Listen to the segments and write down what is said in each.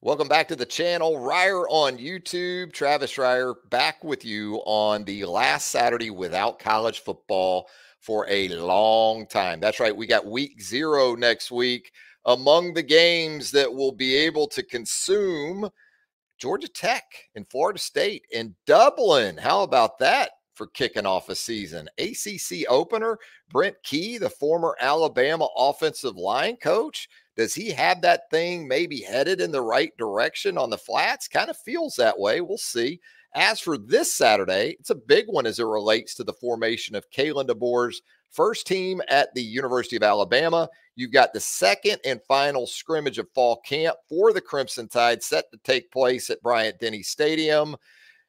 Welcome back to the channel. Reier on YouTube. Travis Reier back with you on the last Saturday without college football for a long time. That's right. We got week 0 next week. Among the games that we'll be able to consume, Georgia Tech and Florida State in Dublin. How about that for kicking off a season? ACC opener. Brent Key, the former Alabama offensive line coach, does he have that thing maybe headed in the right direction on the flats? Kind of feels that way. We'll see. As for this Saturday, it's a big one as it relates to the formation of Kalen DeBoer's first team at the University of Alabama. You've got the second and final scrimmage of fall camp for the Crimson Tide set to take place at Bryant-Denny Stadium.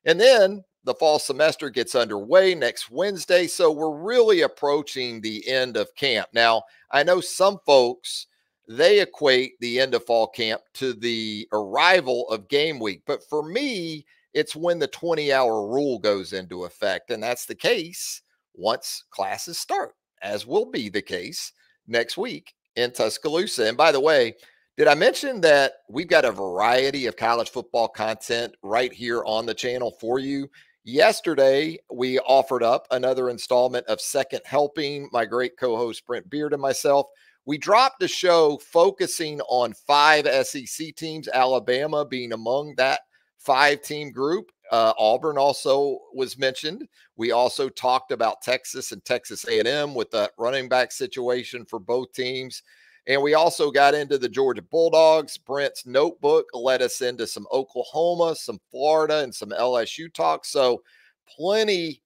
And then the fall semester gets underway next Wednesday. So we're really approaching the end of camp. Now, I know some folks, they equate the end of fall camp to the arrival of game week. But for me, it's when the 20-hour rule goes into effect. And that's the case once classes start, as will be the case next week in Tuscaloosa. And by the way, did I mention that we've got a variety of college football content right here on the channel for you? Yesterday, we offered up another installment of Second Helping, my great co-host Brent Beard and myself. We dropped a show focusing on 5 SEC teams, Alabama being among that 5-team group. Auburn also was mentioned. We also talked about Texas and Texas A&M with the running back situation for both teams. And we also got into the Georgia Bulldogs. Brent's notebook led us into some Oklahoma, some Florida, and some LSU talk. So plenty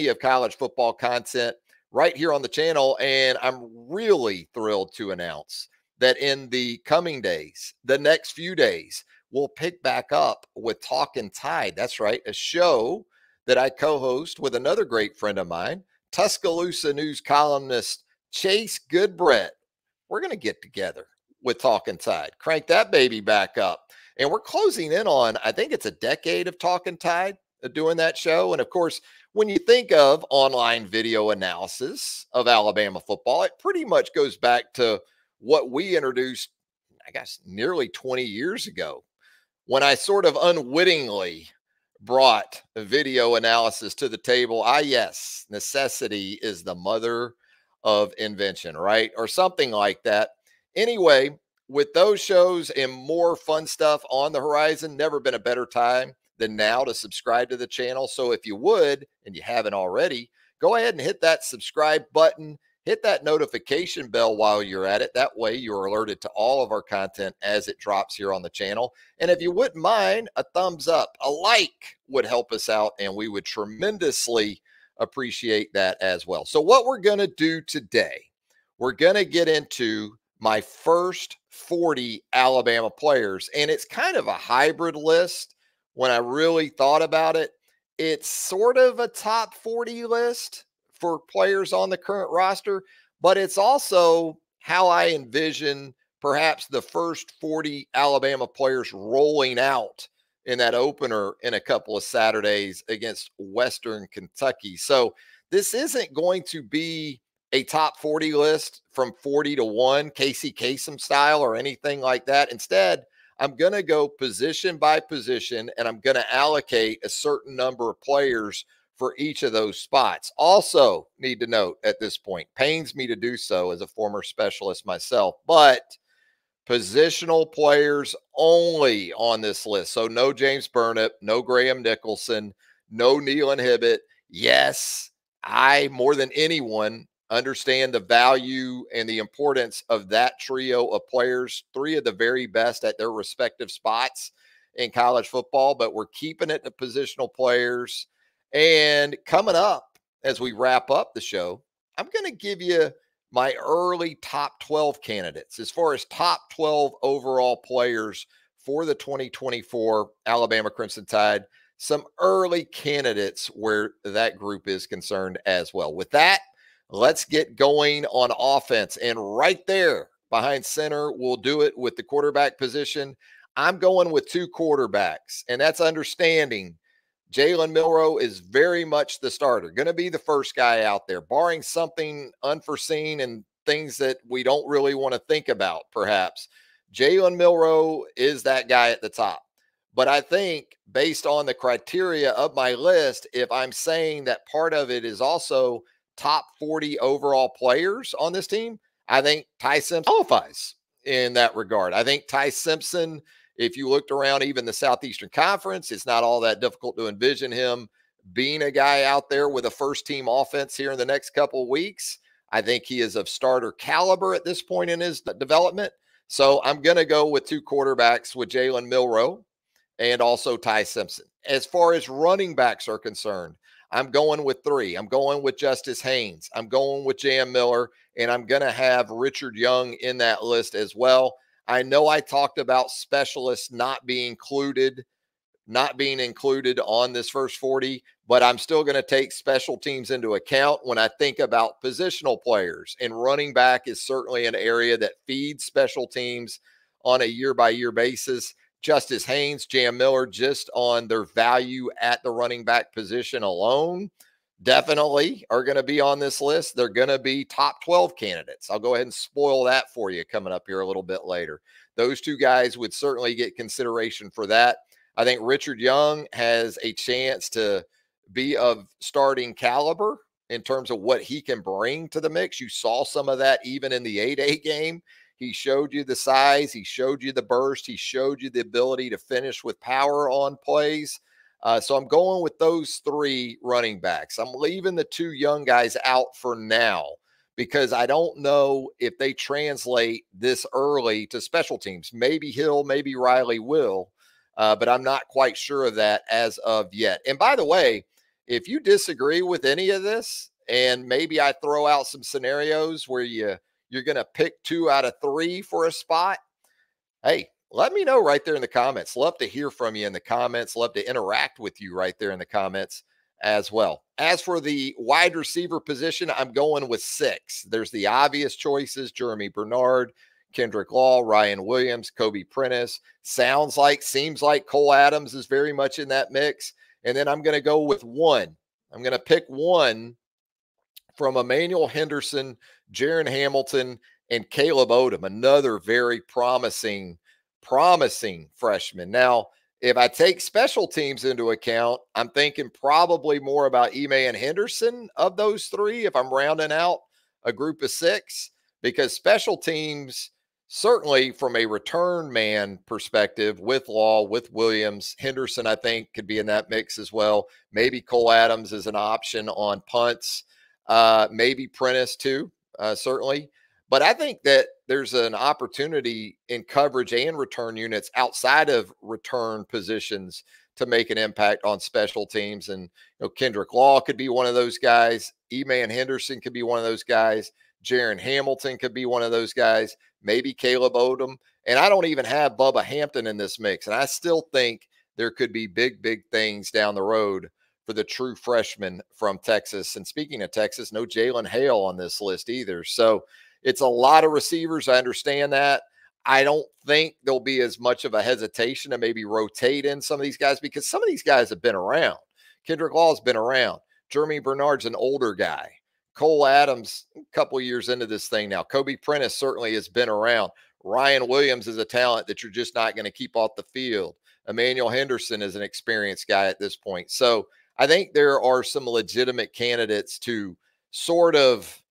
of college football content right here on the channel. And I'm really thrilled to announce that in the coming days, the next few days, we'll pick back up with Talkin' Tide. That's right, a show that I co-host with another great friend of mine, Tuscaloosa News columnist Chase Goodbrett. We're going to get together with Talkin' Tide, crank that baby back up. And we're closing in on, I think it's a decade of Talkin' Tide, doing that show. And of course, when you think of online video analysis of Alabama football, it pretty much goes back to what we introduced, I guess, nearly 20 years ago, when I sort of unwittingly brought video analysis to the table. Yes, necessity is the mother of invention, right? Or something like that. Anyway, with those shows and more fun stuff on the horizon, never been a better time than now to subscribe to the channel. So if you would, and you haven't already, go ahead and hit that subscribe button. Hit that notification bell while you're at it. That way you're alerted to all of our content as it drops here on the channel. And if you wouldn't mind, a thumbs up, a like would help us out, and we would tremendously appreciate that as well. So what we're going to do today, we're going to get into my first 40 Alabama players. And it's kind of a hybrid list. When I really thought about it, it's sort of a top 40 list for players on the current roster, but it's also how I envision perhaps the first 40 Alabama players rolling out in that opener in a couple of Saturdays against Western Kentucky. So this isn't going to be a top 40 list from 40 to 1, Casey Kasem style or anything like that. Instead, I'm going to go position by position, and I'm going to allocate a certain number of players for each of those spots. Also need to note at this point, pains me to do so as a former specialist myself, but positional players only on this list. So no James Burnip, no Graham Nicholson, no Neil Hibbett. Yes, I, more than anyone, understand the value and the importance of that trio of players, 3 of the very best at their respective spots in college football, but we're keeping it to positional players. And coming up, as we wrap up the show, I'm going to give you my early top 12 candidates as far as top 12 overall players for the 2024 Alabama Crimson Tide. Some early candidates where that group is concerned as well. With that, let's get going on offense. And right there behind center, we'll do it with the quarterback position. I'm going with 2 quarterbacks, and that's understanding Jalen Milroe is very much the starter, going to be the first guy out there, barring something unforeseen and things that we don't really want to think about, perhaps. Jalen Milroe is that guy at the top. But I think based on the criteria of my list, if I'm saying that part of it is also top 40 overall players on this team, I think Ty Simpson qualifies in that regard. I think Ty Simpson, if you looked around even the Southeastern Conference, it's not all that difficult to envision him being a guy out there with a first team offense here in the next couple of weeks. I think he is of starter caliber at this point in his development. So I'm going to go with two quarterbacks with Jalen Milroe and also Ty Simpson. As far as running backs are concerned, I'm going with three. I'm going with Justice Haynes. I'm going with Jam Miller, and I'm going to have Richard Young in that list as well. I know I talked about specialists not being included on this first 40, but I'm still going to take special teams into account when I think about positional players. And running back is certainly an area that feeds special teams on a year-by-year basis. Justice Haynes, Jam Miller, just on their value at the running back position alone, definitely are going to be on this list. They're going to be top 12 candidates. I'll go ahead and spoil that for you coming up here a little bit later. Those two guys would certainly get consideration for that. I think Richard Young has a chance to be of starting caliber in terms of what he can bring to the mix. You saw some of that even in the 8A game. He showed you the size. He showed you the burst. He showed you the ability to finish with power on plays. So I'm going with those three running backs. I'm leaving the two young guys out for now because I don't know if they translate this early to special teams. Maybe Hill, maybe Riley will. But I'm not quite sure of that as of yet. And by the way, if you disagree with any of this, and maybe I throw out some scenarios where you're going to pick 2 out of 3 for a spot, hey, let me know right there in the comments. Love to hear from you in the comments. Love to interact with you right there in the comments as well. As for the wide receiver position, I'm going with 6. There's the obvious choices: Jeremy Bernard, Kendrick Law, Ryan Williams, Kobe Prentice. Seems like Cole Adams is very much in that mix. And then I'm going to go with 1. I'm going to pick 1 from Emmanuel Henderson, Jaron Hamilton, and Caleb Odom, another very promising freshman. Now, if I take special teams into account, I'm thinking probably more about Ime Henderson of those 3 if I'm rounding out a group of 6, because special teams, certainly from a return man perspective, with Law, with Williams, Henderson, I think, could be in that mix as well. Maybe Cole Adams is an option on punts. Maybe Prentice too, certainly. But I think that there's an opportunity in coverage and return units outside of return positions to make an impact on special teams. And Kendrick Law could be one of those guys. Ime Henderson could be one of those guys. Jaron Hamilton could be one of those guys, maybe Caleb Odom. And I don't even have Bubba Hampton in this mix. And I still think there could be big things down the road for the true freshman from Texas. And speaking of Texas, no Jalen Hale on this list either. So it's a lot of receivers. I understand that. I don't think there'll be as much of a hesitation to maybe rotate in some of these guys, because some of these guys have been around. Kendrick Law has been around. Jeremy Bernard's an older guy. Cole Adams, a couple years into this thing now. Kobe Prentice certainly has been around. Ryan Williams is a talent that you're just not going to keep off the field. Emmanuel Henderson is an experienced guy at this point. So I think there are some legitimate candidates to sort of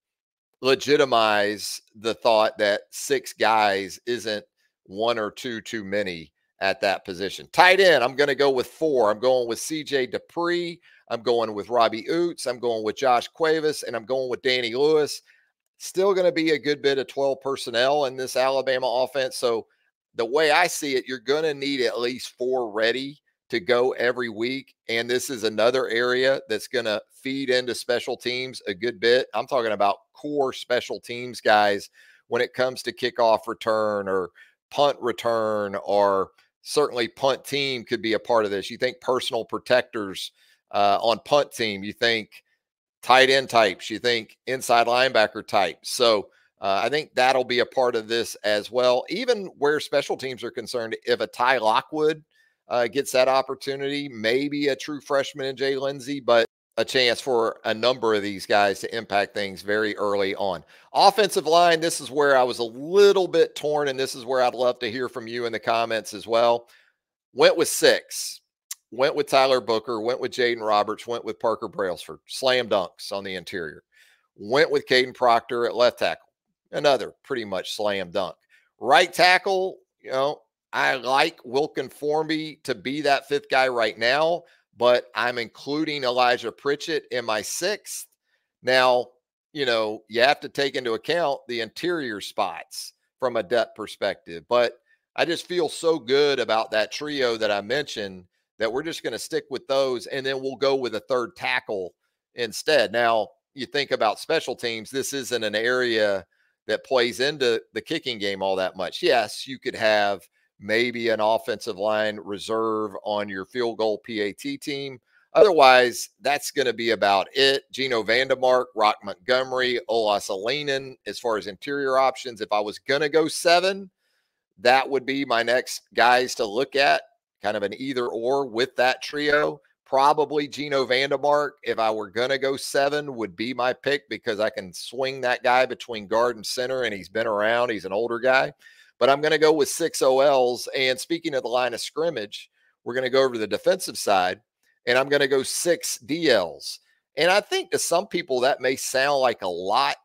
legitimize the thought that 6 guys isn't 1 or 2 too many at that position. Tight end, I'm going to go with 4. I'm going with CJ Dupree. I'm going with Robbie Oots. I'm going with Josh Cuevas, and I'm going with Danny Lewis. Still going to be a good bit of 12 personnel in this Alabama offense. So the way I see it, you're going to need at least 4 ready to go every week. And this is another area that's going to feed into special teams a good bit. I'm talking about core special teams guys when it comes to kickoff return or punt return, or certainly punt team could be a part of this. You think personal protectors on punt team, you think tight end types, you think inside linebacker types. So I think that'll be a part of this as well. Even where special teams are concerned, if a Ty Lockwood gets that opportunity, maybe a true freshman in Jay Lindsey. But a chance for a number of these guys to impact things very early on. Offensive line, this is where I was a little bit torn, and this is where I'd love to hear from you in the comments as well. Went with 6. Went with Tyler Booker, went with Jaden Roberts, went with Parker Brailsford. Slam dunks on the interior. Went with Caden Proctor at left tackle. Another pretty much slam dunk. Right tackle, I like Wilkin Formby to be that 5th guy right now, but I'm including Elijah Pritchett in my 6th. Now, you have to take into account the interior spots from a depth perspective, but I just feel so good about that trio that I mentioned that we're just going to stick with those, and then we'll go with a 3rd tackle instead. Now, you think about special teams, this isn't an area that plays into the kicking game all that much. Yes, you could have maybe an offensive line reserve on your field goal PAT team. Otherwise, that's going to be about it. Gino Vandermark, Rock Montgomery, Ola Salinen, as far as interior options. If I was going to go 7, that would be my next guys to look at, kind of an either or with that trio. Probably Gino Vandermark, if I were going to go 7, would be my pick because I can swing that guy between guard and center, and he's been around. He's an older guy. But I'm going to go with 6 OLs. And speaking of the line of scrimmage, we're going to go over to the defensive side, and I'm going to go 6 DLs. And I think to some people that may sound like a lot.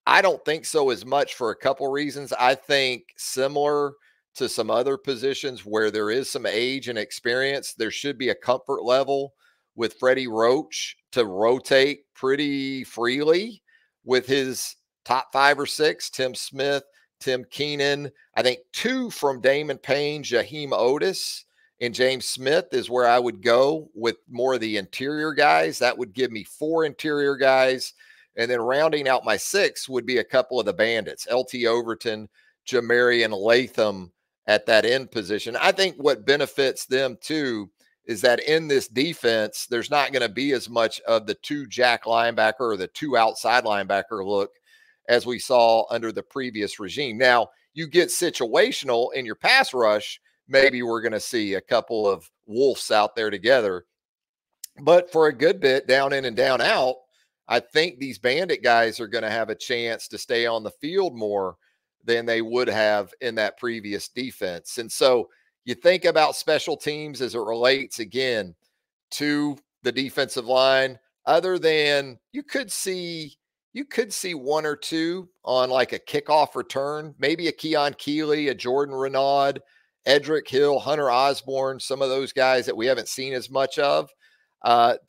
I don't think so as much for a couple reasons. I think similar to some other positions where there is some age and experience, there should be a comfort level with Freddie Roach to rotate pretty freely with his top 5 or 6, Tim Smith, Tim Keenan. I think 2 from Damon Payne, Jaheim Otis, and James Smith is where I would go with more of the interior guys. That would give me 4 interior guys. And then rounding out my 6 would be a couple of the bandits, LT Overton, Jamarian Latham at that end position. I think what benefits them too is that in this defense, there's not going to be as much of the 2 jack linebacker or the 2 outside linebacker look as we saw under the previous regime. Now, you get situational in your pass rush, maybe we're going to see a couple of wolves out there together. But for a good bit, down in and down out, I think these bandit guys are going to have a chance to stay on the field more than they would have in that previous defense. And so you think about special teams as it relates, again, to the defensive line, other than you could see 1 or 2 on like a kickoff return, maybe a Keon Keeley, a Jordan Renaud, Edric Hill, Hunter Osborne, some of those guys that we haven't seen as much of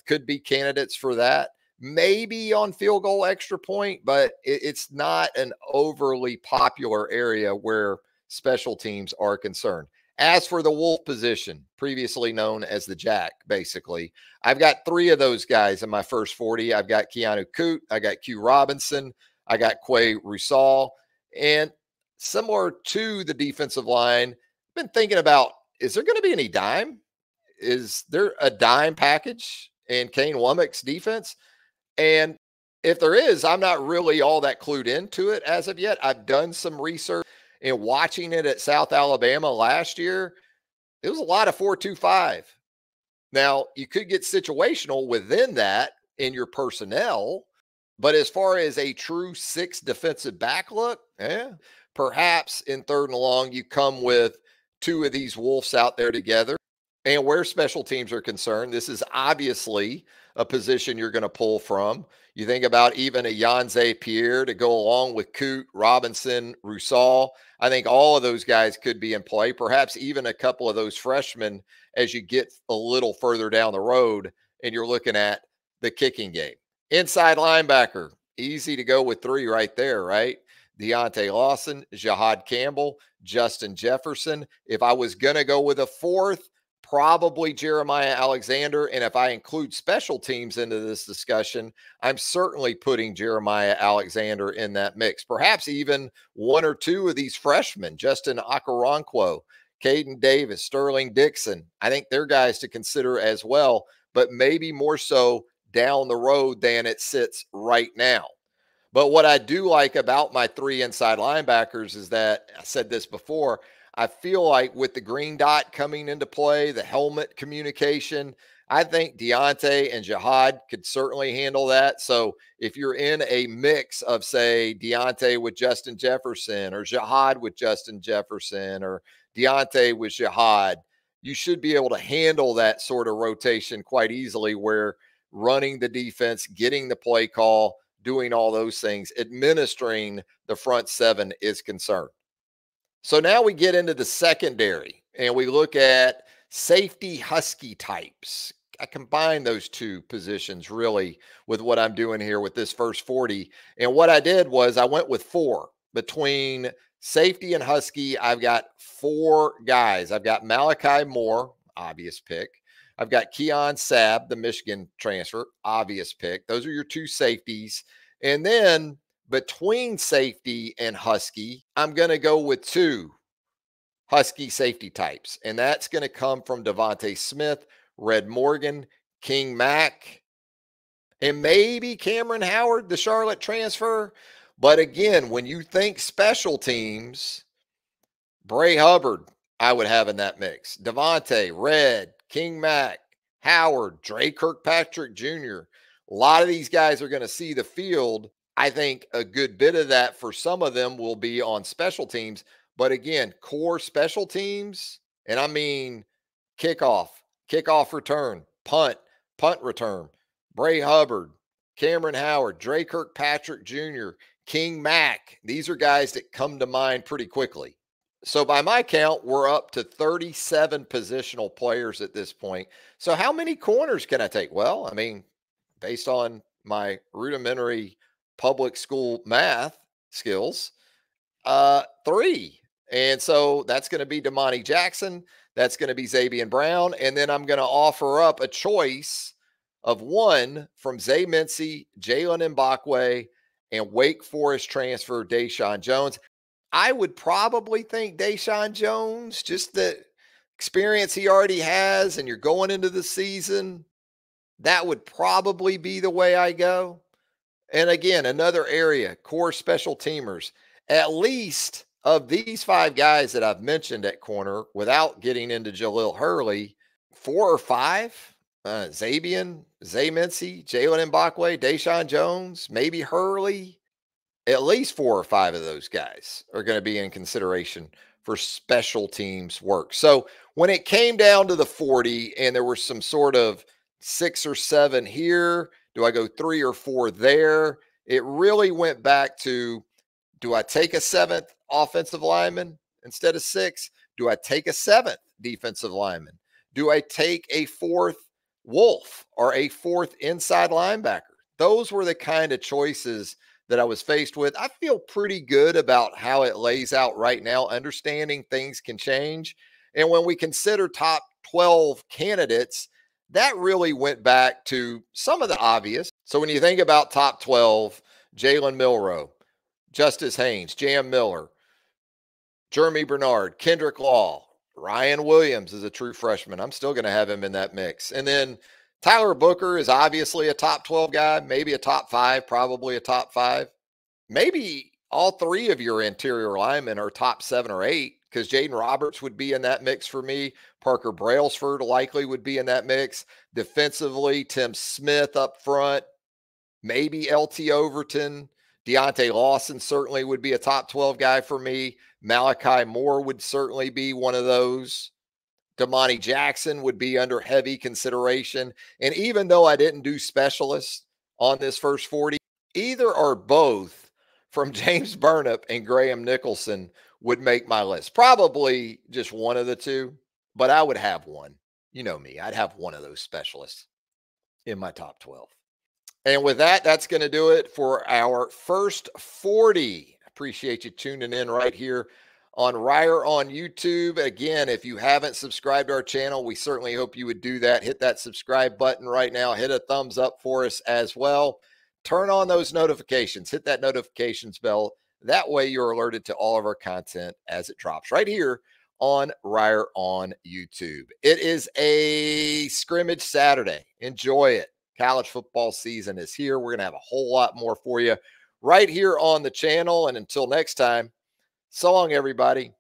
could be candidates for that. Maybe on field goal extra point, but it's not an overly popular area where special teams are concerned. As for the wolf position, previously known as the jack, basically, I've got 3 of those guys in my first 40. I've got Keanu Coote, I got Q Robinson, I got Quay Rusal, and similar to the defensive line, I've been thinking about, is there going to be any dime? Is there a dime package in Kane Womack's defense? And if there is, I'm not really all that clued into it as of yet. I've done some research, and watching it at South Alabama last year, it was a lot of 4-2-5. Now, you could get situational within that in your personnel, but as far as a true 6 defensive back look, perhaps in 3rd and long, you come with 2 of these wolves out there together. And where special teams are concerned, this is obviously a position you're going to pull from. You think about even a Yanze Pierre to go along with Coote, Robinson, Rusal. I think all of those guys could be in play, perhaps even a couple of those freshmen as you get a little further down the road and you're looking at the kicking game. Inside linebacker, easy to go with 3 right there, right? Deontay Lawson, Jahad Campbell, Justin Jefferson. If I was going to go with a 4th, probably Jeremiah Alexander. And if I include special teams into this discussion, I'm certainly putting Jeremiah Alexander in that mix. Perhaps even 1 or 2 of these freshmen, Justin Okoronkwo, Caden Davis, Sterling Dixon. I think they're guys to consider as well, but maybe more so down the road than it sits right now. But what I do like about my 3 inside linebackers is that, I said this before, I feel like with the green dot coming into play, the helmet communication, I think Deontay and Jihad could certainly handle that. So if you're in a mix of, say, Deontay with Justin Jefferson or Jihad with Justin Jefferson or Deontay with Jihad, you should be able to handle that sort of rotation quite easily where running the defense, getting the play call, doing all those things, administering the front seven is concerned. So now we get into the secondary and we look at safety husky types. I combine those two positions really with what I'm doing here with this first 40. And what I did was I went with 4 between safety and husky. I've got 4 guys. I've got Malachi Moore, obvious pick. I've got Keon Sabb, the Michigan transfer, obvious pick. Those are your 2 safeties. And then between safety and husky, I'm going to go with 2 husky safety types. And that's going to come from Devontae Smith, Red Morgan, King Mack, and maybe Cameron Howard, the Charlotte transfer. But again, when you think special teams, Bray Hubbard, I would have in that mix. Devontae, Red, King Mack, Howard, Dre Kirkpatrick Jr. A lot of these guys are going to see the field. I think a good bit of that for some of them will be on special teams. But again, core special teams, and I mean kickoff return, punt return, Bray Hubbard, Cameron Howard, Dre Kirkpatrick Jr., King Mack. These are guys that come to mind pretty quickly. So by my count, we're up to 37 positional players at this point. So how many corners can I take? Well, I mean, based on my rudimentary public school math skills, 3. And so that's going to be Damani Jackson. That's going to be Xavier Brown. And then I'm going to offer up a choice of 1 from Zay Mincy, Jalen Mbakwe, and Wake Forest transfer Deshaun Jones. I would probably think Deshaun Jones, just the experience he already has, and you're going into the season, that would probably be the way I go. And again, another area, core special teamers. At least of these 5 guys that I've mentioned at corner, without getting into Jalil Hurley, 4 or 5, Xavier, Zay Mincy, Jalen Mbakwe, Deshaun Jones, maybe Hurley. At least 4 or 5 of those guys are going to be in consideration for special teams work. So when it came down to the 40 and there were some sort of 6 or 7 here, do I go 3 or 4 there? It really went back to, do I take a 7th offensive lineman instead of 6? Do I take a 7th defensive lineman? Do I take a 4th Wolf or a 4th inside linebacker? Those were the kind of choices that I was faced with. I feel pretty good about how it lays out right now, understanding things can change. And when we consider top 12 candidates, that really went back to some of the obvious. So when you think about top 12, Jalen Milroe, Justice Haynes, Jam Miller, Jeremy Bernard, Kendrick Law, Ryan Williams is a true freshman. I'm still going to have him in that mix. And then Tyler Booker is obviously a top 12 guy, maybe a top 5, probably a top 5. Maybe all 3 of your interior linemen are top 7 or 8, because Jaden Roberts would be in that mix for me. Parker Brailsford likely would be in that mix. Defensively, Tim Smith up front, maybe LT Overton. Deontay Lawson certainly would be a top 12 guy for me. Malachi Moore would certainly be one of those. Damani Jackson would be under heavy consideration. And even though I didn't do specialists on this first 40, either or both from James Burnip and Graham Nicholson would make my list. Probably just one of the 2, but I would have one. You know me, I'd have one of those specialists in my top 12. And with that, that's going to do it for our first 40. Appreciate you tuning in right here on Reier on YouTube. Again, if you haven't subscribed to our channel, we certainly hope you would do that. Hit that subscribe button right now. Hit a thumbs up for us as well. Turn on those notifications. Hit that notifications bell. That way you're alerted to all of our content as it drops right here on Reier on YouTube. It is a scrimmage Saturday. Enjoy it. College football season is here. We're going to have a whole lot more for you right here on the channel. And until next time, so long, everybody.